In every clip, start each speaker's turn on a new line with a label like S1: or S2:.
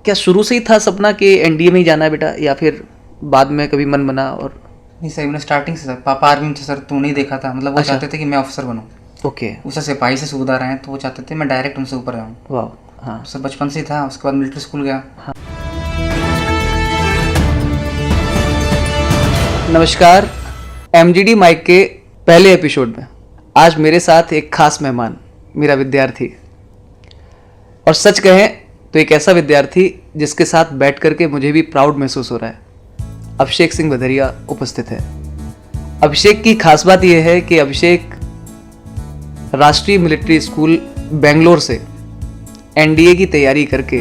S1: क्या शुरू से ही था सपना कि एनडीए में ही जाना है बेटा, या फिर बाद में कभी मन बना? और
S2: नहीं सर, मैंने स्टार्टिंग से, सर पापा आर्मी में थे सर, तो नहीं देखा था, मतलब वो
S1: अच्छा।
S2: चाहते थे कि मैं ऑफिसर बनूँ।
S1: ओके।
S2: उससे सिपाही से सुबेदार हैं तो वो चाहते थे मैं डायरेक्ट उनसे ऊपर जाऊँ।
S1: वाह। हाँ।
S2: सर बचपन से ही था, उसके बाद मिलिट्री स्कूल गया।
S1: नमस्कार, एमजीडी माइक के पहले एपिसोड में आज मेरे साथ एक खास मेहमान, मेरा विद्यार्थी, और सच कहें तो एक ऐसा विद्यार्थी जिसके साथ बैठ करके मुझे भी प्राउड महसूस हो रहा है। अभिषेक सिंह भदरिया उपस्थित है। अभिषेक की खास बात यह है कि अभिषेक राष्ट्रीय मिलिट्री स्कूल बेंगलोर से एनडीए की तैयारी करके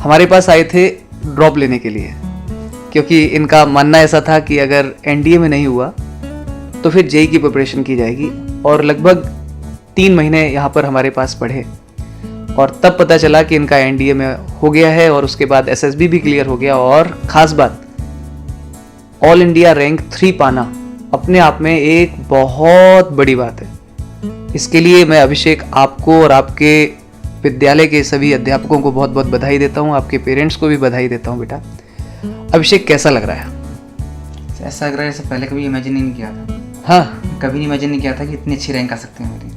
S1: हमारे पास आए थे ड्रॉप लेने के लिए, क्योंकि इनका मानना ऐसा था कि अगर एनडीए में नहीं हुआ तो फिर जेई की प्रिपरेशन की जाएगी। और लगभग 3 महीने यहाँ पर हमारे पास पढ़े और तब पता चला कि इनका एनडीए में हो गया है, और उसके बाद एसएसबी भी क्लियर हो गया। और ख़ास बात, ऑल इंडिया रैंक 3 पाना अपने आप में एक बहुत बड़ी बात है। इसके लिए मैं अभिषेक आपको और आपके विद्यालय के सभी अध्यापकों को बहुत बहुत बधाई देता हूँ, आपके पेरेंट्स को भी बधाई देता हूँ। बेटा अभिषेक, कैसा लग रहा है?
S2: ऐसा लग रहा है जैसे पहले कभी इमेजिन नहीं किया था।
S1: हाँ,
S2: कभी नहीं इमेजिन नहीं किया था कि इतनी अच्छी रैंक आ सकती है मेरी।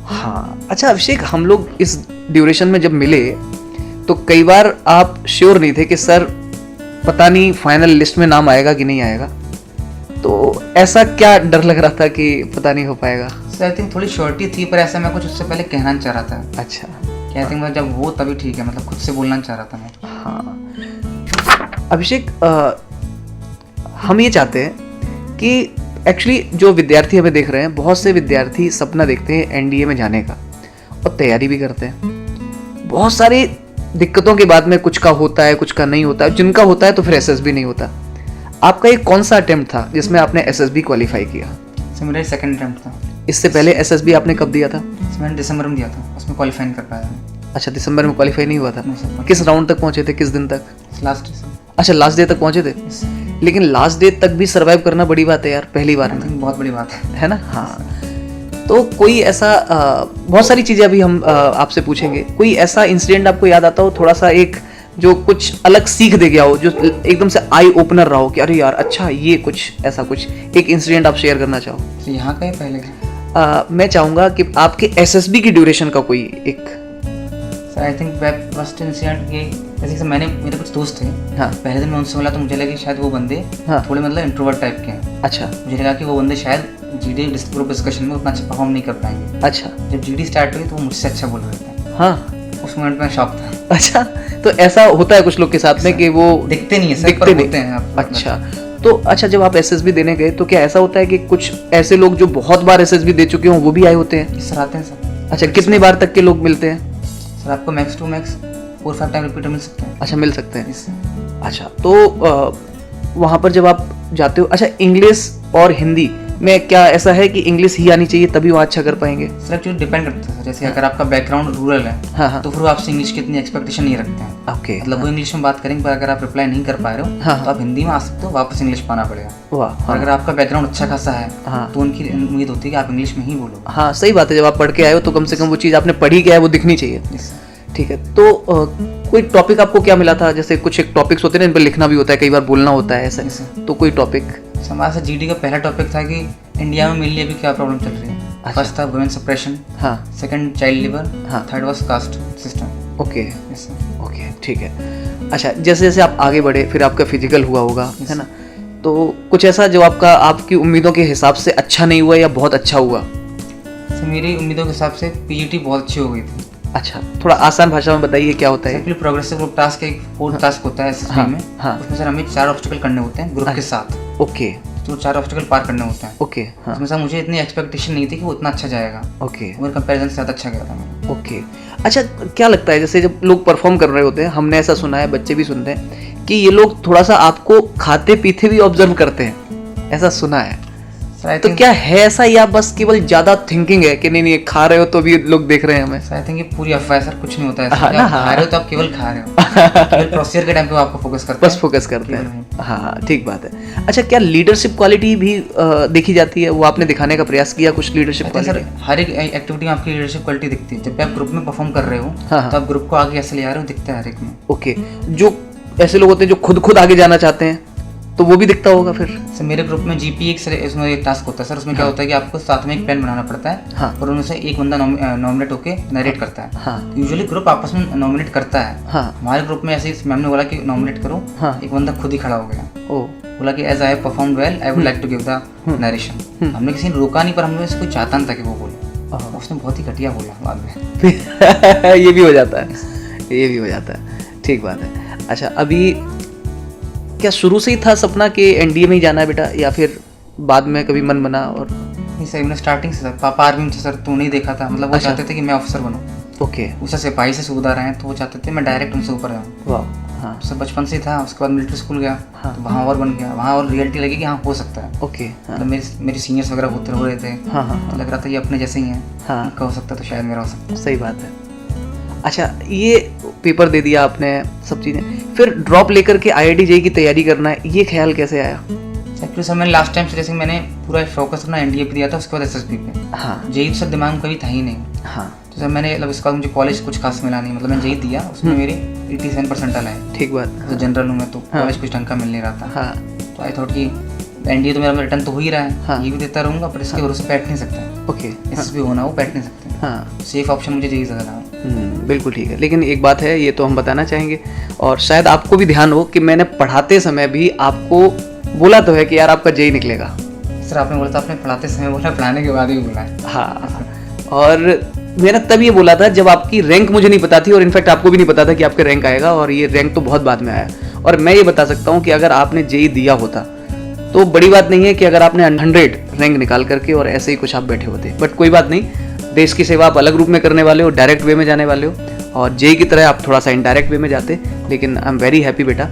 S1: हाँ। अच्छा अभिषेक, हम लोग इस ड्यूरेशन में जब मिले तो कई बार आप श्योर नहीं थे कि सर पता नहीं फाइनल लिस्ट में नाम आएगा कि नहीं आएगा, तो ऐसा क्या डर लग रहा था कि पता नहीं हो पाएगा?
S2: सर आई थिंक थोड़ी श्योरिटी थी, पर ऐसा मैं कुछ उससे पहले कहना नहीं चाह रहा था।
S1: अच्छा।
S2: कि आई थिंक जब हो तभी ठीक है, मतलब खुद से बोलना नहीं चाह रहा था मैं।
S1: हाँ अभिषेक, हम ये चाहते हैं कि एक्चुअली जो विद्यार्थी हमें देख रहे हैं, बहुत से विद्यार्थी सपना देखते हैं एनडीए में जाने का और तैयारी भी करते हैं। बहुत सारी दिक्कतों के बाद में कुछ का होता है, कुछ का नहीं होता है। जिनका होता है तो फिर एसएसबी नहीं होता। आपका एक कौन सा अटेम्प्ट था जिसमें आपने एसएसबी क्वालिफाई किया?
S2: सर मेरा सेकंड अटेम्प्ट था।
S1: इससे पहले एसएसबी आपने कब दिया था?
S2: मैंने दिसंबर में दिया था, उसमें क्वालिफाई नहीं कर पाया।
S1: अच्छा, दिसंबर में क्वालिफाई नहीं हुआ था।
S2: नहीं सर।
S1: किस राउंड तक पहुंचे थे, किस दिन तक?
S2: लास्ट।
S1: अच्छा, लास्ट डे तक पहुंचे थे। लेकिन लास्ट डे तक भी सरवाइव करना बड़ी बात है यार, पहली बार में।
S2: बहुत बड़ी बात
S1: है ना? हाँ। तो कोई ऐसा बहुत सारी चीज़ें अभी हम आपसे पूछेंगे। कोई ऐसा इंसिडेंट आपको याद आता हो, थोड़ा सा एक जो कुछ अलग सीख दे गया हो, जो एकदम से आई ओपनर रहा हो कि अरे यार अच्छा ये कुछ ऐसा कुछ एक इंसिडेंट आप शेयर करना चाहो?
S2: तो यहाँ का ही पहले का?
S1: मैं चाहूँगा कि आपके एसएसबी की ड्यूरेशन का कोई एक।
S2: Sir I think first incident ये, जैसे कि मैंने, मेरे कुछ दोस्त थे।
S1: हाँ।
S2: पहले दिन मैं उनसे मिला तो मुझे लगा कि शायद वो बंदे थोड़े मतलब इंट्रोवर्ट टाइप के हैं।
S1: अच्छा।
S2: मुझे लगा कि वो बंदे शायद जीडी ग्रुप डिस्कशन में उतना अच्छा परफॉर्म नहीं कर पाएंगे।
S1: अच्छा।
S2: जब जीडी स्टार्ट हुई तो वो मुझसे अच्छा बोल रहे थे।
S1: हाँ।
S2: उस मोमेंट में शॉक था।
S1: अच्छा, तो ऐसा होता है कुछ लोग के साथ में कि वो
S2: दिखते नहीं है सर,
S1: दिखते
S2: पर
S1: नहीं
S2: होते हैं आप।
S1: अच्छा, तो अच्छा जब आप एसएसबी देने गए तो क्या ऐसा होता है कि कुछ ऐसे लोग जो बहुत बार एसएसबी दे चुके हों वो भी आए होते हैं?
S2: सर आते हैं सर।
S1: अच्छा, कितनी बार तक के लोग मिलते हैं?
S2: सर आपको max to max 4-5 time repeater मिल सकते हैं।
S1: अच्छा, मिल सकते हैं।
S2: इससे
S1: अच्छा, तो वहाँ पर जब आप जाते हो, अच्छा इंग्लिश और हिंदी में क्या ऐसा है कि इंग्लिश ही आनी चाहिए तभी वहाँ अच्छा कर पाएंगे?
S2: सर एक्चुअली डिपेंड करता है सर, जैसे अगर आपका बैकग्राउंड रूरल है
S1: हाँ।
S2: तो फिर वो आपसे इंग्लिश की इतनी एक्सपेक्टेशन नहीं रखते हैं।
S1: ओके।
S2: मतलब वो इंग्लिश में बात करेंगे, पर अगर आप रिप्लाई नहीं कर पा रहे हो
S1: हाँ।
S2: तो आप हिंदी में आ सकते हो, वापस इंग्लिश पाना पड़ेगा।
S1: वाह।
S2: और अगर आपका बैकग्राउंड अच्छा खासा है
S1: हाँ।
S2: तो उनकी उम्मीद होती है कि आप इंग्लिश में ही बोलो।
S1: हाँ सही बात है, जब आप पढ़ के आए हो तो कम से कम वो चीज़ आपने पढ़ी क्या है वो दिखनी चाहिए। ठीक है, तो कोई टॉपिक आपको क्या मिला था? जैसे कुछ एक टॉपिक्स होते हैं ना, इन पर लिखना भी होता है, कई बार बोलना होता है, ऐसा। तो कोई टॉपिक?
S2: हमारे साथ जीडी का पहला टॉपिक था कि इंडिया में मेनली अभी क्या प्रॉब्लम चल रही है। फर्स्ट था वुमेन सप्रेशन। हाँ। Second child labour. हाँ। Third was caste system.
S1: Okay. Okay, ठीक है। अच्छा, जैसे जैसे आप आगे बढ़े फिर आपका फिजिकल हुआ होगा, है ना? तो कुछ ऐसा जो आपकी उम्मीदों के हिसाब से अच्छा नहीं हुआ या बहुत अच्छा हुआ?
S2: मेरी उम्मीदों के हिसाब से पीजीटी बहुत अच्छी हो गई थी।
S1: अच्छा, थोड़ा आसान भाषा में बताइए क्या होता है?
S2: एक्चुअली प्रोग्रेसिव ग्रुप टास्क एक 4 टास्क होता है एसएसबी में।
S1: हाँ।
S2: उसमें सर हमें 4 ऑब्स्टिकल करने होते हैं ग्रुप के साथ।
S1: ओके।
S2: तो 4 ऑब्स्टिकल पार करने होते हैं।
S1: ओके। हाँ।
S2: उसमें सर मुझे इतनी एक्सपेक्टेशन नहीं थी कि वो इतना अच्छा जाएगा।
S1: ओके।
S2: मेरे कंपैरिजन से ज़्यादा अच्छा गया था मेरा।
S1: ओके। अच्छा, क्या लगता है जैसे जब लोग परफॉर्म कर रहे होते हैं, हमने ऐसा सुना है, बच्चे भी सुनते हैं कि ये लोग थोड़ा सा आपको खाते पीते भी ऑब्जर्व करते हैं, ऐसा सुना है? तो क्या है ऐसा, या बस केवल ज्यादा थिंकिंग है कि नहीं नहीं खा रहे हो तो भी लोग देख रहे हैं हमें?
S2: आई थिंक ये पूरी अफवाह है सर, कुछ नहीं होता है। खा रहे हो तो आप केवल खा रहे हो, केवल प्रोसीजर के टाइम पे आपको फोकस करते हैं,
S1: बस फोकस करते हैं। हाँ ठीक बात है। अच्छा, क्या लीडरशिप क्वालिटी भी देखी जाती है? वो आपने दिखाने का प्रयास किया कुछ लीडरशिप क्वालिटी?
S2: सर हर एक एक्टिविटी में आपकी लीडरशिप क्वालिटी दिखती है। जब भी आप ग्रुप में परफॉर्म कर रहे हो तो आप ग्रुप को आगे कैसे ले आ रहे हो दिखता है हर एक में।
S1: ओके, जो ऐसे लोग होते हैं जो खुद आगे जाना चाहते हैं तो वो भी दिखता होगा फिर?
S2: सर मेरे ग्रुप में जीपी इसमें एक टास्क होता है सर, उसमें क्या होता है कि आपको साथ में एक प्लान बनाना पड़ता है और उनमें से एक बंदा नॉमिनेट होके नरेट करता है। यूजुअली ग्रुप आपस में नॉमिनेट करता है। हमारे ग्रुप में ऐसे मैम ने बोला कि नॉमिनेट करो, एक बंदा खुद ही खड़ा हो गया, बोला कि as I perform well I would like to give the narration. हमने किसी ने रोका नहीं, पर हमने इसको चाहता नहीं था कि वो बोले, उसने बहुत ही घटिया बोला बाद में।
S1: ये भी हो जाता है, ये भी हो जाता है, ठीक बात है। अच्छा, अभी क्या शुरू से ही था सपना कि एनडीए में ही जाना है बेटा, या फिर बाद में कभी मन बना? और
S2: नहीं सर, मैंने स्टार्टिंग से सर, पापा आर्मी में थे सर, तो नहीं देखा था, मतलब वो चाहते थे कि मैं ऑफिसर बनूं।
S1: ओके,
S2: उससे सिपाही से सूबेदार हैं तो वो चाहते थे मैं डायरेक्ट उनसे ऊपर जाऊँ।
S1: वाह, हाँ।
S2: उससे बचपन से था। उसके बाद मिलिट्री स्कूल गया तो वहाँ और बन गया, वहाँ और रियलिटी लगी कि हाँ हो सकता है।
S1: ओके,
S2: मतलब मेरे सीनियर्स वगैरह होते हो रहे थे, तो लग रहा था ये अपने जैसे ही हैं, इनका हो सकता है तो शायद मेरा हो सकता है।
S1: सही बात है। अच्छा, ये पेपर दे दिया आपने, सब चीज़ें, फिर ड्रॉप लेकर के आईआईटी जेईई की तैयारी करना है, ये ख्याल कैसे आया?
S2: एक्चुअली सर मैंने लास्ट टाइम से जैसे मैंने पूरा फोकस अपना एनडीए पे दिया था, उसके बाद एसएसबी पे। जेईई तो सर दिमाग में कभी था ही नहीं। तो सर मैंने मतलब इसके बाद मुझे कॉलेज कुछ खास मिला नहीं, मतलब मैंने जेईई दिया, उसमें मेरे 87% आए।
S1: ठीक बात।
S2: तो जनरल हूँ मैं, तो कॉलेज कुछ ढंग का मिल नहीं रहा था। तो आई थॉट कि एनडीए तो मेरा रिटर्न तो हो ही रहा है, ये भी देता रहूँगा, पर इसके भरोसे बैठ नहीं सकता।
S1: ओके,
S2: एसएसबी होना, वो बैठ नहीं सकते। सेफ ऑप्शन मुझे जेईई ज़्यादा लगा।
S1: बिल्कुल ठीक है। लेकिन एक बात है, ये तो हम बताना चाहेंगे, और शायद आपको भी ध्यान हो कि मैंने पढ़ाते समय भी आपको बोला तो है कि यार आपका जेईई निकलेगा।
S2: सर आपने बोला था, आपने पढ़ाते समय बोला, पढ़ाने के बाद ही बोला है।
S1: हाँ, और मैंने तब ये बोला था जब आपकी रैंक मुझे नहीं पता थी, और इनफैक्ट आपको भी नहीं पता था कि आपका रैंक आएगा, और ये रैंक तो बहुत बाद में आया। और मैं ये बता सकता हूँ कि अगर आपने जेईई दिया होता तो बड़ी बात नहीं है कि अगर आपने 100 रैंक निकाल करके और ऐसे ही कुछ आप बैठे होते, बट कोई बात नहीं, देश की सेवा आप अलग रूप में करने वाले हो, डायरेक्ट वे में जाने वाले हो, और जेईई की तरह आप थोड़ा सा इनडायरेक्ट वे में जाते। लेकिन आई एम वेरी हैप्पी बेटा।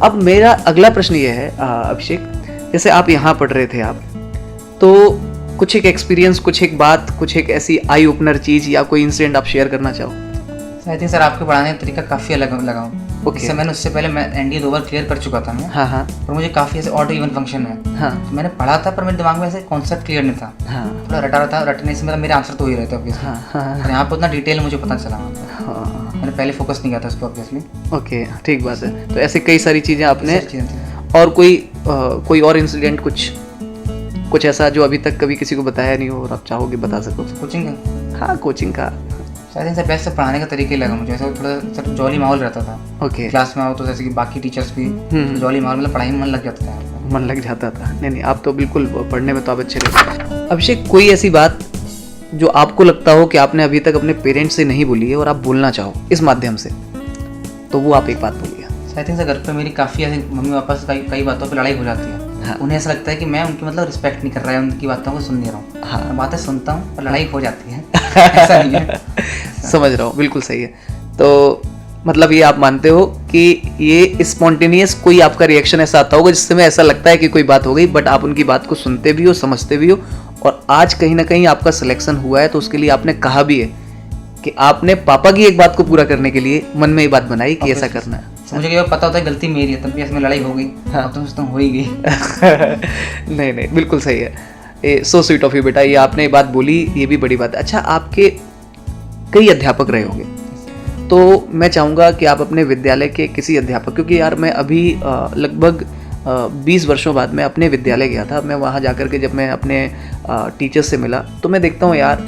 S1: अब मेरा अगला प्रश्न ये है अभिषेक, जैसे आप यहाँ पढ़ रहे थे आप, तो कुछ एक एक्सपीरियंस, कुछ एक बात, कुछ एक ऐसी आई ओपनर चीज़ या कोई इंसिडेंट आप शेयर करना चाहो?
S2: आई थिंक सर आपके पढ़ाने का तरीका काफ़ी अलग लगा। ओके, मैंने उससे पहले मैं एनडीए 2 बार क्लियर कर चुका था मैं। पर मुझे काफ़ी ऐसे ऑड इवन फंक्शन है। तो मैंने पढ़ा था, पर मेरे दिमाग में ऐसे कॉन्सेप्ट क्लियर नहीं था। थोड़ा रटा रहा था, रटने से मतलब मेरे आंसर तो हो ही रहे थे ऑब्वियसली। यहाँ पे उतना डिटेल मुझे पता चला, मैंने पहले फोकस नहीं किया था उस पर ऑब्वियसली। ओके,
S1: ठीक बात है। तो ऐसे कई सारी चीज़ें आपने, और कोई और इंसिडेंट, कुछ ऐसा जो अभी तक कभी किसी को बताया नहीं हो और आप चाहोगे बता सको?
S2: कोचिंग का?
S1: हाँ, कोचिंग का।
S2: शायद सर बेस्ट से पढ़ाने का तरीके लगा मुझे, ऐसा थोड़ा सर जॉली माहौल रहता था।
S1: ओके,
S2: क्लास में आओ तो जैसे कि बाकी टीचर्स भी जॉली माहौल, मतलब पढ़ाई में मन लग जाता था।
S1: मन लग जाता था। नहीं, आप तो बिल्कुल पढ़ने में तो आप अच्छे रहते। अभिषेक, कोई ऐसी बात जो आपको लगता हो कि आपने अभी तक अपने पेरेंट्स से नहीं बोली है और आप बोलना चाहो इस माध्यम से, तो वो आप एक बात बोलिए।
S2: आई थिंक सर घर पे मेरी काफ़ी ऐसी मम्मी पापा से कई बातों पर लड़ाई हो जाती है। उन्हें ऐसा लगता है कि मैं उनकी मतलब रिस्पेक्ट नहीं कर रहा है, उनकी बातों को सुन नहीं रहा हूँ। मैं बातें सुनता हूँ पर लड़ाई हो जाती है। ऐसा नहीं है।
S1: समझ रहा हूँ, बिल्कुल सही है। तो मतलब ये आप मानते हो कि ये स्पॉन्टेनियस कोई आपका रिएक्शन ऐसा आता होगा जिससे में ऐसा लगता है कि कोई बात हो गई, बट आप उनकी बात को सुनते भी हो, समझते भी हो, और आज कहीं ना कहीं आपका सिलेक्शन हुआ है तो उसके लिए आपने कहा भी है कि आपने पापा की एक बात को पूरा करने के लिए मन में ये बात बनाई कि ऐसा करना है।
S2: मुझे क्या पता होता है गलती मेरी है, तब भी इसमें लड़ाई हो गई। अब तो सोचता हूँ हो ही गई।
S1: नहीं, बिल्कुल सही है। सो स्वीट ऑफ यू बेटा, ये आपने बात बोली, ये भी बड़ी बात है। अच्छा, आपके कई अध्यापक रहे होंगे, तो मैं चाहूँगा कि आप अपने विद्यालय के किसी अध्यापक, क्योंकि यार मैं अभी लगभग 20 वर्षों बाद मैं अपने विद्यालय गया था, मैं वहाँ जाकर के जब मैं अपने टीचर्स से मिला तो मैं देखता हूँ यार,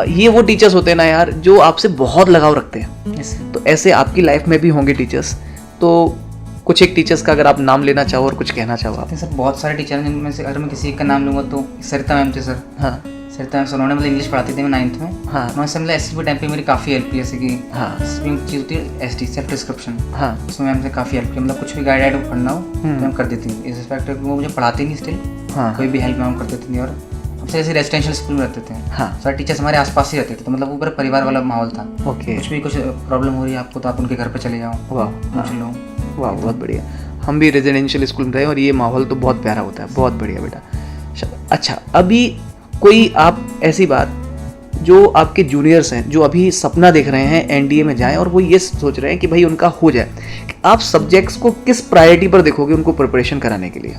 S1: ये वो टीचर्स होते हैं ना यार जो आपसे बहुत लगाव रखते हैं। तो ऐसे आपकी लाइफ में भी होंगे टीचर्स, तो कुछ एक टीचर्स का अगर आप नाम लेना चाहो और कुछ कहना चाहो आप।
S2: सर बहुत सारे टीचर हैं जिनमें से अगर मैं किसी एक का नाम लूँगा तो सरिता मैम थे सर।
S1: हाँ,
S2: सरिता मैम सर, उन्होंने मतलब इंग्लिश पढ़ाती थी मैं 9th में। हाँ, उन्होंने मतलब एसटी टाइम पे मेरी काफ़ी हेल्प की, जैसे कि चीज़ होती है एसटी सेल्फ डिस्क्रिप्शन। हाँ, उसमें मैम से काफ़ी हेल्प की, मतलब कुछ भी गाइड पढ़ना हो तो मैम कर देती थी। इस रिस्पेक्ट वो मुझे पढ़ाती नहीं स्टिल, कोई भी हेल्प मैम कर देती थी। और हमसे जैसे रेजिडेंशियल स्कूल में रहते थे, सारे टीचर्स हमारे आसपास ही रहते थे, तो मतलब वो पूरा परिवार वाला माहौल था। ओके, कुछ भी कुछ प्रॉब्लम हो रही है आपको तो आप उनके घर पे चले जाओ, पूछ लो। वाह,
S1: बहुत बढ़िया। हम भी रेजिडेंशियल स्कूल में रहे और ये माहौल तो बहुत प्यारा होता है। बहुत बढ़िया बेटा। अच्छा, अभी कोई आप ऐसी बात जो आपके जूनियर्स हैं जो अभी सपना देख रहे हैं एनडीए में जाएं और वो ये सोच रहे हैं कि भाई उनका हो जाए, आप सब्जेक्ट्स को किस प्रायोरिटी पर देखोगे उनको प्रिपरेशन कराने के लिए?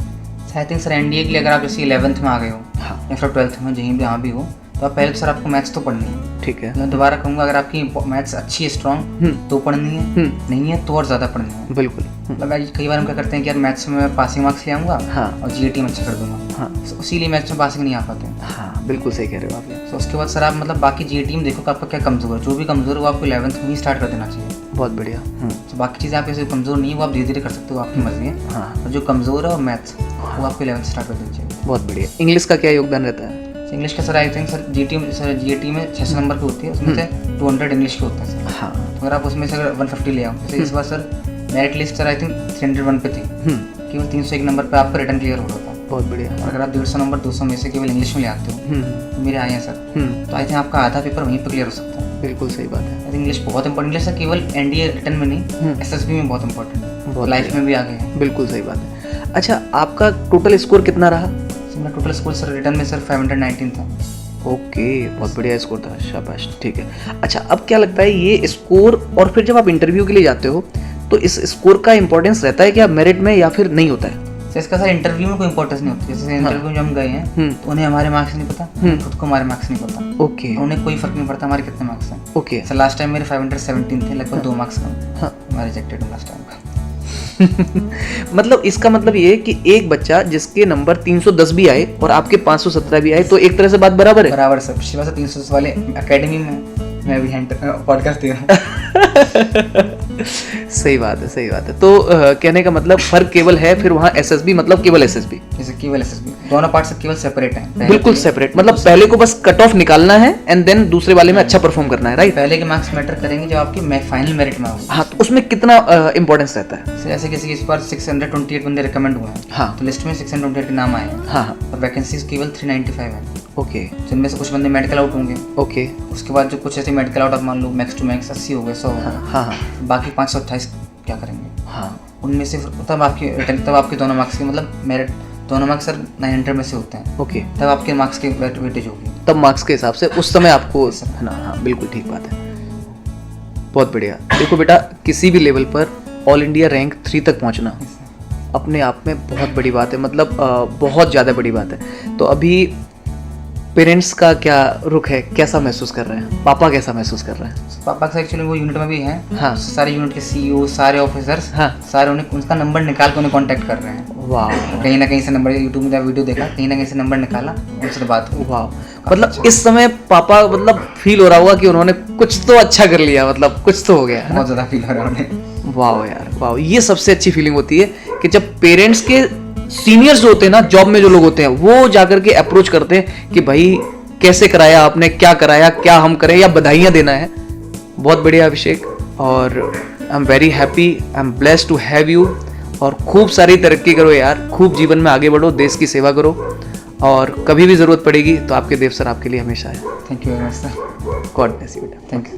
S2: आई थिंक सर एनडीए के लिए अगर आप जैसे 11th में आ गए हो, हाँ, या फिर 12th में जहीं भी यहाँ भी हो, तो आप पहले तो सर आपको मैथ्स तो पढ़नी है।
S1: ठीक है,
S2: मैं दोबारा कहूँगा अगर आपकी मैथ्स अच्छी है, स्ट्रॉन्ग, तो पढ़नी है, नहीं है तो और ज़्यादा पढ़नी है।
S1: बिल्कुल।
S2: मतलब कई बार हम क्या करते हैं कि यार मैथ्स में मैं पासिंग मार्क्स ले आऊँगा, हाँ, और जीएटी में अच्छा कर दूंगा, हाँ, इसीलिए मैथ्स में पासिंग नहीं आ पाते।
S1: हाँ, बिल्कुल सही कह रहे हो आप।
S2: तो उसके बाद सर आप मतलब बाकी जीएटी में देखो कि आपका क्या कमज़ोर है, जो भी कमज़ोर है वो आपको 11th में ही स्टार्ट कर देना चाहिए।
S1: बहुत बढ़िया।
S2: तो बाकी चीज़ें आप ऐसे कमज़ोर नहीं है वो आप धीरे धीरे कर सकते हो, आपकी मर्जी है। हाँ, और जो कमज़ोर है और मैथ्स वो आपको 11th स्टार्ट कर देना चाहिए। बहुत
S1: बढ़िया। इंग्लिश का क्या योगदान रहता है?
S2: इंग्लिश का sir I think sir GT में 600 नंबर की होती है, उसमें से 200 इंग्लिश के होते हैं सर। हाँ, तो अगर आप उसमें से अगर 150 ले आओ, जैसे इस बार sir merit list sir I think 301 पे थी, केवल 301 नंबर पे आपका रिटर्न क्लियर हो रहा था। बहुत बढ़िया। और अगर आप 150 नंबर 200 में से केवल इंग्लिश में ले आते हो, तो मेरे आए हैं सर, तो आई थिंक आपका आधा पेपर वहीं पर क्लियर हो सकता है।
S1: बिल्कुल सही बात है।
S2: आई थिंक इंग्लिश बहुत इंपॉर्टेंट, इंग्लिश केवल एनडीए रिटर्न में नहीं, एसएसबी में बहुत इंपॉर्टेंट है, लाइफ में भी आगे है।
S1: बिल्कुल सही बात है। अच्छा, आपका टोटल स्कोर कितना रहा?
S2: मेरा टोटल स्कोर सर रिटर्न में सर 519 था।
S1: ओके, बहुत बढ़िया स्कोर था, शाबाश। ठीक है। अच्छा, अब क्या लगता है ये स्कोर, और फिर जब आप इंटरव्यू के लिए जाते हो तो इस स्कोर का इंपॉर्टेंस रहता है क्या मेरिट में या फिर नहीं होता है?
S2: इसका सर इंटरव्यू में कोई इंपॉर्टेंस नहीं होती। जैसे इंटरव्यू में हम गए हैं तो उन्हें हमारे मार्क्स नहीं पता, खुद को हमारे मार्क्स नहीं पता।
S1: ओके,
S2: उन्हें कोई फर्क नहीं पड़ता हमारे कितने मार्क्स हैं।
S1: ओके
S2: सर लास्ट टाइम मेरे 517 थे, लगभग 2 मार्क्स कम। हाँ, मैं रिजेक्टेड हूँ लास्ट टाइम का।
S1: मतलब इसका मतलब ये है कि एक बच्चा जिसके नंबर 310 भी आए और आपके 517 भी आए तो एक तरह से बात बराबर है।
S2: बराबर सर। शिवा से 310 वाले एकेडमी में मैं भी पॉडकास्ट दे रहा हूँ।
S1: सही बात है, सही बात है। तो कहने का मतलब फर्क केवल है फिर वहाँ एसएसबी, मतलब केवल एसएसबी,
S2: जैसे केवल एसएसबी, दोनों पार्ट से केवल सेपरेट है,
S1: बिल्कुल सेपरेट। मतलब पहले को बस कट ऑफ निकालना है एंड देन दूसरे वाले में अच्छा परफॉर्म करना है, राइट?
S2: पहले के मार्क्स मैटर करेंगे जब आपकी फाइनल मेरिट में होगी।
S1: हाँ, तो उसमें कितना इंपॉर्टेंस रहता है?
S2: जैसे किसी के इस बार 628 बंदे रिकमेंड हुए हैं, हाँ, तो लिस्ट में 628 के नाम आए हैं, हाँ, और वैकेंसीज केवल 395 है।
S1: ओके,
S2: जिनमें से कुछ बंदे मेडिकल आउट होंगे।
S1: ओके,
S2: उसके बाद जो कुछ ऐसे मेडिकल आउट आप मान लो मैक्स टू मैक्स 80 हो गए, 100 हो गए, हाँ, बाकी 528 क्या करेंगे? हाँ, उनमें से तब आपके दोनों मार्क्स के मतलब मेरिट, दोनों मार्क्स सर 900 में से होते हैं। ओके, तब आपके मार्क्स के वेटेज होगी, तब मार्क्स के हिसाब से उस समय आपको है ना। हाँ, बिल्कुल ठीक बात है, बहुत बढ़िया। देखो बेटा, किसी भी लेवल पर ऑल इंडिया रैंक 3 तक पहुंचना अपने आप में बहुत बड़ी बात है, मतलब बहुत ज़्यादा बड़ी बात है। तो अभी पेरेंट्स का क्या रुख है, कैसा महसूस कर रहे हैं? पापा कैसा महसूस कर रहे हैं? पापा का एक्चुअली वो यूनिट में भी हैं, हाँ, सारे यूनिट के सीईओ, सारे ऑफिसर्स, हाँ, सारे उन्हें उसका नंबर निकाल के उन्हें कांटेक्ट कर रहे हैं। वाह, कहीं ना कहीं से नंबर, यूट्यूब में वीडियो देखा, कहीं ना कहीं से नंबर निकाला, उनसे बात हुई। वाह, मतलब इस समय पापा मतलब फील हो रहा होगा कि उन्होंने कुछ तो अच्छा कर लिया, मतलब कुछ तो हो गया, बहुत ज़्यादा फील हो रहा है उन्हें। वाह यार, वाह, ये सबसे अच्छी फीलिंग होती है कि जब पेरेंट्स के सीनियर्स जो होते हैं ना, जॉब में जो लोग होते हैं, वो जाकर के अप्रोच करते हैं कि भाई कैसे कराया आपने, क्या कराया, क्या हम करें, या बधाइयाँ देना है। बहुत बढ़िया अभिषेक, और I am very happy, I am blessed to have you. और खूब सारी तरक्की करो यार, खूब जीवन में आगे बढ़ो, देश की सेवा करो, और कभी भी ज़रूरत पड़ेगी तो आपके देव सर आपके लिए हमेशा है। Thank you very much sir, God bless you बेटा, थैंक यू।